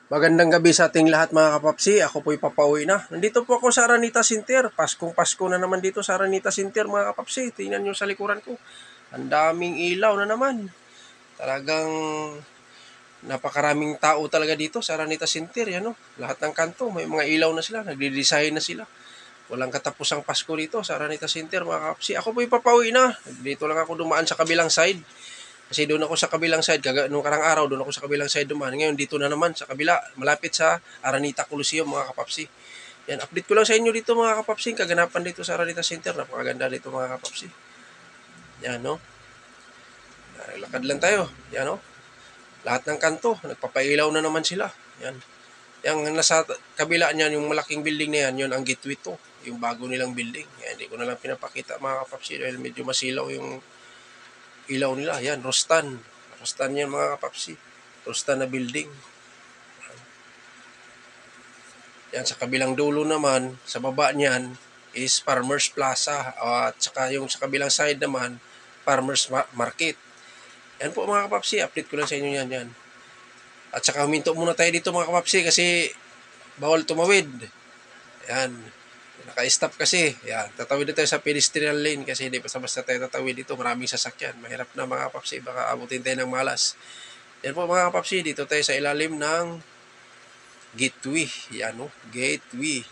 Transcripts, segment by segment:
Magandang gabi sa ating lahat mga kapapsi. Ako po'y papauwi na. Nandito po ako sa Aranita Center. Paskong Pasko na naman dito sa Aranita Center mga kapapsi. Tingnan nyo sa likuran ko. Ang daming ilaw na naman. Talagang napakaraming tao talaga dito sa Aranita Center. Yan, no? Lahat ng kanto may mga ilaw na sila. Nagde-design na sila. Walang katapusang Pasko dito sa Aranita Center mga kapapsi. Ako po'y papauwi na. Dito lang ako dumaan sa kabilang side. Kasi doon ako sa kabilang side, nung karang araw, doon ako sa kabilang side dumaan. Ngayon, dito na naman sa kabila, malapit sa Aranita Coliseum, mga kapapsi. Yan, update ko lang sa inyo dito, mga kapapsi. Kaganapan dito sa Aranita Center. Napakaganda dito, mga kapapsi. Yan, no? Lakad lang tayo. Yan, no? Lahat ng kanto, nagpapailaw na naman sila. Yan. Yang nasa kabila niyan, yung malaking building na yan, yun ang gateway to. Yung bago nilang building. Yan, hindi ko na lang pinapakita, mga kapapsi, dahil medyo masilaw yung ilaw nila. Yan, Rostan. Rostan yan mga kapapsi. Rostan na building. Yan, sa kabilang dulo naman, sa baba niyan, is Farmers Plaza. At saka yung sa kabilang side naman, Farmers Market. Yan po mga kapapsi. Update ko lang sa inyo yan. Yan. At saka huminto muna tayo dito mga kapapsi kasi bawal tumawid. Yan. Naka-stop kasi. Yan. Tatawid na tayo sa pedestrian lane kasi hindi basta-basta tayo tatawid dito. Maraming sasakyan. Mahirap na mga kapapsi. Baka abutin tayo ng malas. Yan po mga kapapsi. Dito tayo sa ilalim ng gateway. Yan, no? Gateway.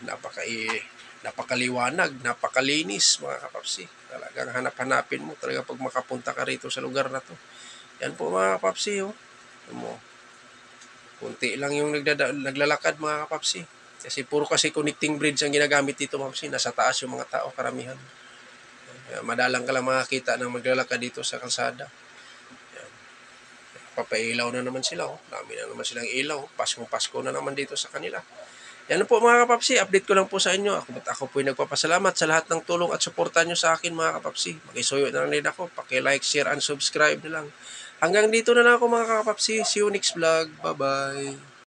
Napakaliwanag. Napakalinis mga kapapsi. Talagang hanap-hanapin mo. Talaga pag makapunta ka rito sa lugar na to. Yan po mga kapapsi. Oh. Kunti lang yung naglalakad mga kapapsi. Kasi puro kasi connecting bridge ang ginagamit dito mga kapapsi. Nasa taas yung mga tao karamihan. Madalang ka lang makakita ng maglalakad dito sa kalsada. Yan. Papailaw na naman sila. Oh. Dami na naman silang ilaw. Pasko na naman dito sa kanila. Yan po mga kapapsi. Update ko lang po sa inyo. Ako po ay nagpapasalamat sa lahat ng tulong at suporta nyo sa akin mga kapapsi. Mag-isuyo na lang din ako. Paki-like, share, and subscribe na lang. Hanggang dito na lang ako mga kapapsi. See you next vlog. Bye-bye.